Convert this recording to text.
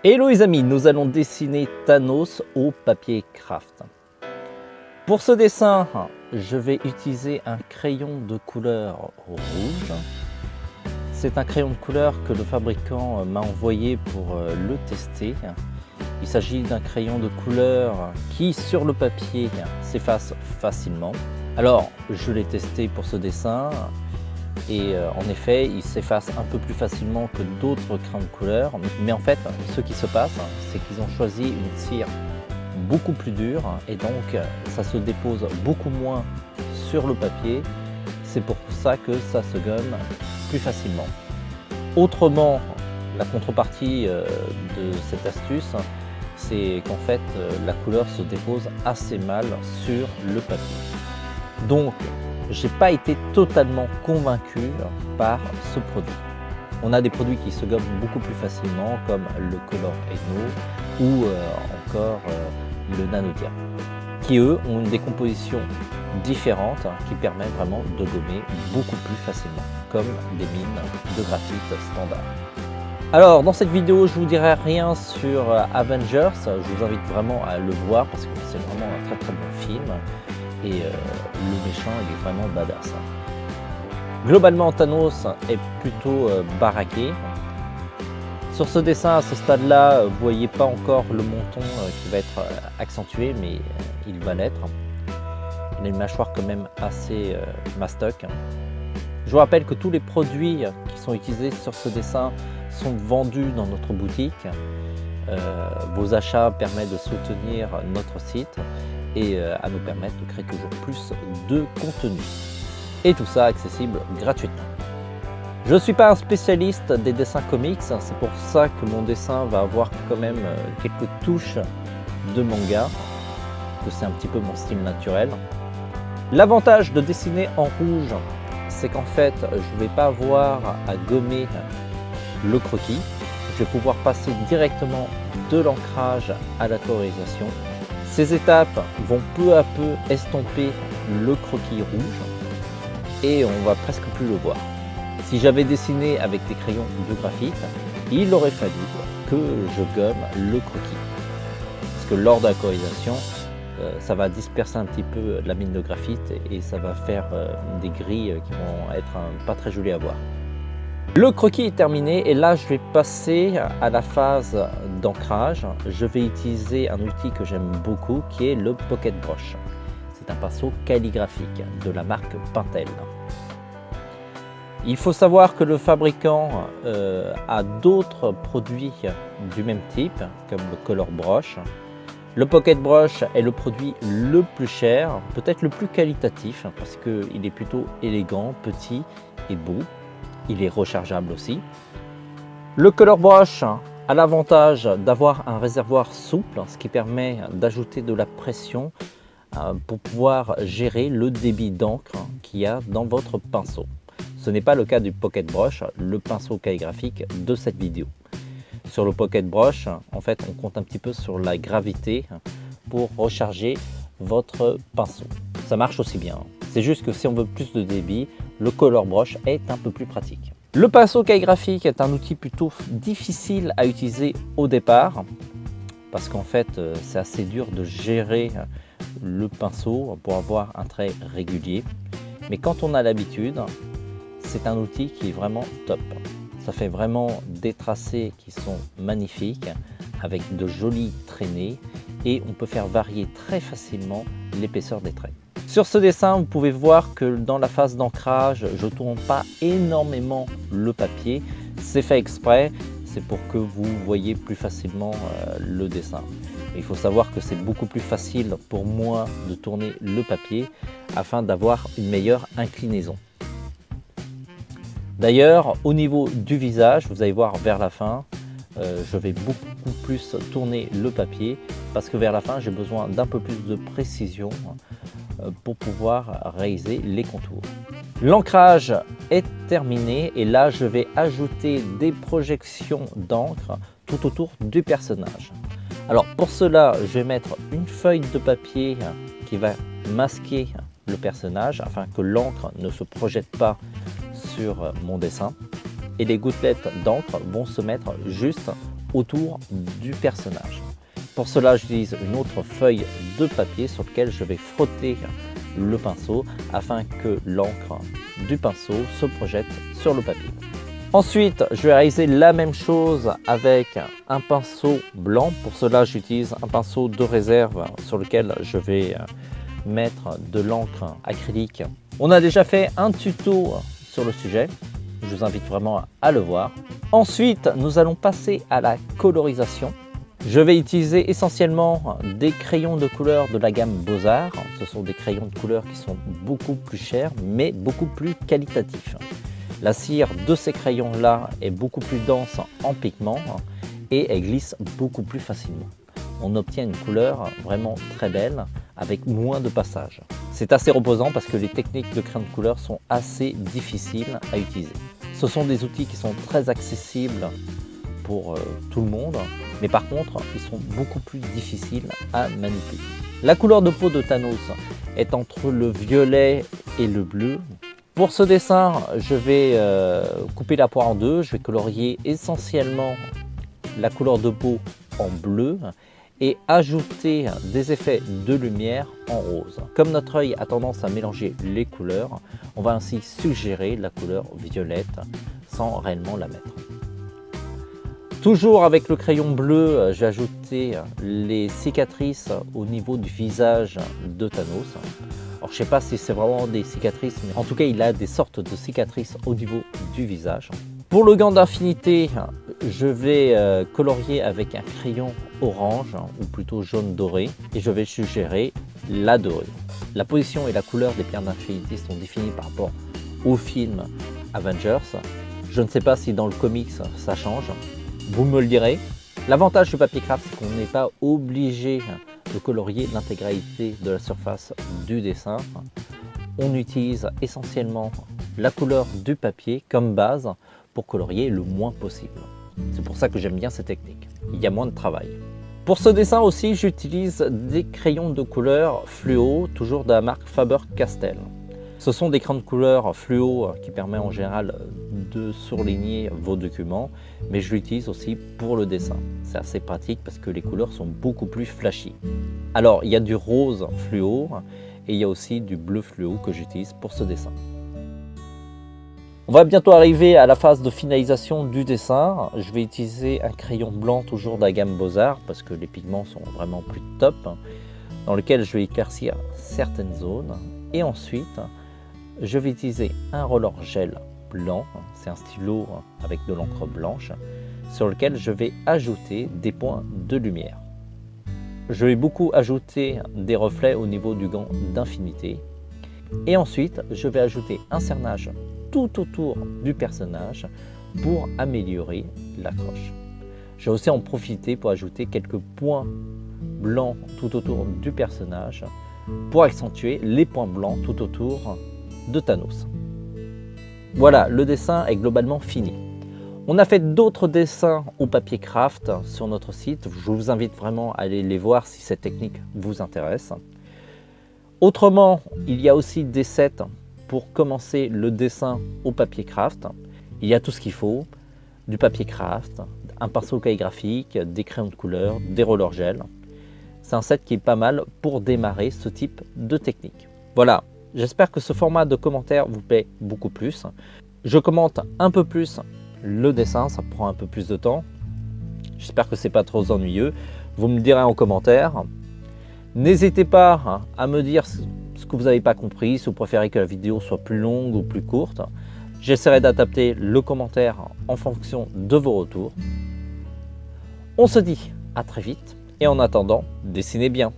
Hello les amis, nous allons dessiner Thanos au papier craft. Pour ce dessin, je vais utiliser un crayon de couleur rouge. C'est un crayon de couleur que le fabricant m'a envoyé pour le tester. Il s'agit d'un crayon de couleur qui, sur le papier, s'efface facilement. Alors, je l'ai testé pour ce dessin. Et en effet, il s'efface un peu plus facilement que d'autres crayons de couleur. Mais en fait, ce qui se passe, c'est qu'ils ont choisi une cire beaucoup plus dure et donc ça se dépose beaucoup moins sur le papier. C'est pour ça que ça se gomme plus facilement. Autrement, la contrepartie de cette astuce, c'est qu'en fait, la couleur se dépose assez mal sur le papier. Donc, j'ai pas été totalement convaincu par ce produit. On a des produits qui se gomment beaucoup plus facilement comme le Color Eno ou encore le Nanodia, qui eux ont une décomposition différente qui permet vraiment de gommer beaucoup plus facilement, comme des mines de graphite standard. Alors dans cette vidéo, je vous dirai rien sur Avengers, je vous invite vraiment à le voir parce que c'est vraiment un très bon film. Et le méchant, il est vraiment badass. Globalement, Thanos est plutôt baraqué. Sur ce dessin, à ce stade-là, vous voyez pas encore le menton qui va être accentué, mais il va l'être. Il a une mâchoire quand même assez mastoc. Je vous rappelle que tous les produits qui sont utilisés sur ce dessin sont vendus dans notre boutique. Vos achats permettent de soutenir notre site et à nous permettre de créer toujours plus de contenu. Et tout ça accessible gratuitement. Je ne suis pas un spécialiste des dessins comics, c'est pour ça que mon dessin va avoir quand même quelques touches de manga, que c'est un petit peu mon style naturel. L'avantage de dessiner en rouge, c'est qu'en fait, je ne vais pas avoir à gommer le croquis. Je vais pouvoir passer directement de l'ancrage à la colorisation. Ces étapes vont peu à peu estomper le croquis rouge et on va presque plus le voir. Si j'avais dessiné avec des crayons de graphite, il aurait fallu que je gomme le croquis. Parce que lors de la colorisation, ça va disperser un petit peu la mine de graphite et ça va faire des grilles qui vont être pas très jolies à voir. Le croquis est terminé et là je vais passer à la phase d'ancrage. Je vais utiliser un outil que j'aime beaucoup qui est le Pocket Brush. C'est un pinceau calligraphique de la marque Pentel. Il faut savoir que le fabricant a d'autres produits du même type comme le Color Brush. Le Pocket Brush est le produit le plus cher, peut-être le plus qualitatif parce qu'il est plutôt élégant, petit et beau. Il est rechargeable aussi. Le Color Brush a l'avantage d'avoir un réservoir souple, ce qui permet d'ajouter de la pression pour pouvoir gérer le débit d'encre qu'il y a dans votre pinceau. Ce n'est pas le cas du Pocket Brush, le pinceau calligraphique de cette vidéo. Sur le Pocket Brush, en fait, on compte un petit peu sur la gravité pour recharger votre pinceau. Ça marche aussi bien. C'est juste que si on veut plus de débit, le Color Brush est un peu plus pratique. Le pinceau calligraphique est un outil plutôt difficile à utiliser au départ parce qu'en fait c'est assez dur de gérer le pinceau pour avoir un trait régulier. Mais quand on a l'habitude, c'est un outil qui est vraiment top. Ça fait vraiment des tracés qui sont magnifiques avec de jolies traînées et on peut faire varier très facilement l'épaisseur des traits. Sur ce dessin, vous pouvez voir que dans la phase d'ancrage, je ne tourne pas énormément le papier. C'est fait exprès, c'est pour que vous voyez plus facilement le dessin. Il faut savoir que c'est beaucoup plus facile pour moi de tourner le papier afin d'avoir une meilleure inclinaison. D'ailleurs, au niveau du visage, vous allez voir vers la fin, je vais beaucoup plus tourner le papier parce que vers la fin, j'ai besoin d'un peu plus de précision pour pouvoir réaliser les contours. L'ancrage est terminé et là je vais ajouter des projections d'encre tout autour du personnage. Alors pour cela, je vais mettre une feuille de papier qui va masquer le personnage afin que l'encre ne se projette pas sur mon dessin et les gouttelettes d'encre vont se mettre juste autour du personnage. Pour cela, j'utilise une autre feuille de papier sur laquelle je vais frotter le pinceau afin que l'encre du pinceau se projette sur le papier. Ensuite, je vais réaliser la même chose avec un pinceau blanc. Pour cela, j'utilise un pinceau de réserve sur lequel je vais mettre de l'encre acrylique. On a déjà fait un tuto sur le sujet. Je vous invite vraiment à le voir. Ensuite, nous allons passer à la colorisation. Je vais utiliser essentiellement des crayons de couleur de la gamme Beaux-Arts. Ce sont des crayons de couleur qui sont beaucoup plus chers, mais beaucoup plus qualitatifs. La cire de ces crayons-là est beaucoup plus dense en pigment et elle glisse beaucoup plus facilement. On obtient une couleur vraiment très belle avec moins de passages. C'est assez reposant parce que les techniques de crayon de couleur sont assez difficiles à utiliser. Ce sont des outils qui sont très accessibles pour tout le monde, mais par contre, ils sont beaucoup plus difficiles à manipuler. La couleur de peau de Thanos est entre le violet et le bleu. Pour ce dessin, je vais couper la poire en deux. Je vais colorier essentiellement la couleur de peau en bleu et ajouter des effets de lumière en rose. Comme notre œil a tendance à mélanger les couleurs, on va ainsi suggérer la couleur violette sans réellement la mettre. Toujours avec le crayon bleu, j'ai ajouté les cicatrices au niveau du visage de Thanos. Alors, je ne sais pas si c'est vraiment des cicatrices, mais en tout cas, il a des sortes de cicatrices au niveau du visage. Pour le gant d'infinité, je vais colorier avec un crayon orange, ou plutôt jaune doré, et je vais suggérer la dorure. La position et la couleur des pierres d'infinité sont définies par rapport au film Avengers. Je ne sais pas si dans le comics ça change. Vous me le direz. L'avantage du papier craft, c'est qu'on n'est pas obligé de colorier l'intégralité de la surface du dessin. On utilise essentiellement la couleur du papier comme base pour colorier le moins possible. C'est pour ça que j'aime bien cette technique. Il y a moins de travail. Pour ce dessin aussi, j'utilise des crayons de couleur fluo, toujours de la marque Faber-Castell. Ce sont des crayons de couleur fluo qui permettent en général de surligner vos documents, mais je l'utilise aussi pour le dessin. C'est assez pratique parce que les couleurs sont beaucoup plus flashy. Alors, il y a du rose fluo et il y a aussi du bleu fluo que j'utilise pour ce dessin. On va bientôt arriver à la phase de finalisation du dessin. Je vais utiliser un crayon blanc toujours de la gamme Beaux-Arts parce que les pigments sont vraiment plus top, dans lequel je vais éclaircir certaines zones. Et ensuite, je vais utiliser un roller gel blanc, c'est un stylo avec de l'encre blanche, sur lequel je vais ajouter des points de lumière. Je vais beaucoup ajouter des reflets au niveau du gant d'infinité. Et ensuite, je vais ajouter un cernage tout autour du personnage pour améliorer l'accroche. Je vais aussi en profiter pour ajouter quelques points blancs tout autour du personnage pour accentuer les points blancs tout autour de Thanos. Voilà, le dessin est globalement fini. On a fait d'autres dessins au papier craft sur notre site. Je vous invite vraiment à aller les voir si cette technique vous intéresse. Autrement, il y a aussi des sets pour commencer le dessin au papier craft. Il y a tout ce qu'il faut, du papier craft, un pinceau calligraphique, des crayons de couleur, des rollers gel. C'est un set qui est pas mal pour démarrer ce type de technique. Voilà, j'espère que ce format de commentaire vous plaît beaucoup plus. Je commente un peu plus le dessin, ça prend un peu plus de temps. J'espère que c'est pas trop ennuyeux. Vous me direz en commentaire. N'hésitez pas à me dire ce que vous n'avez pas compris, si vous préférez que la vidéo soit plus longue ou plus courte. J'essaierai d'adapter le commentaire en fonction de vos retours. On se dit à très vite et en attendant, dessinez bien.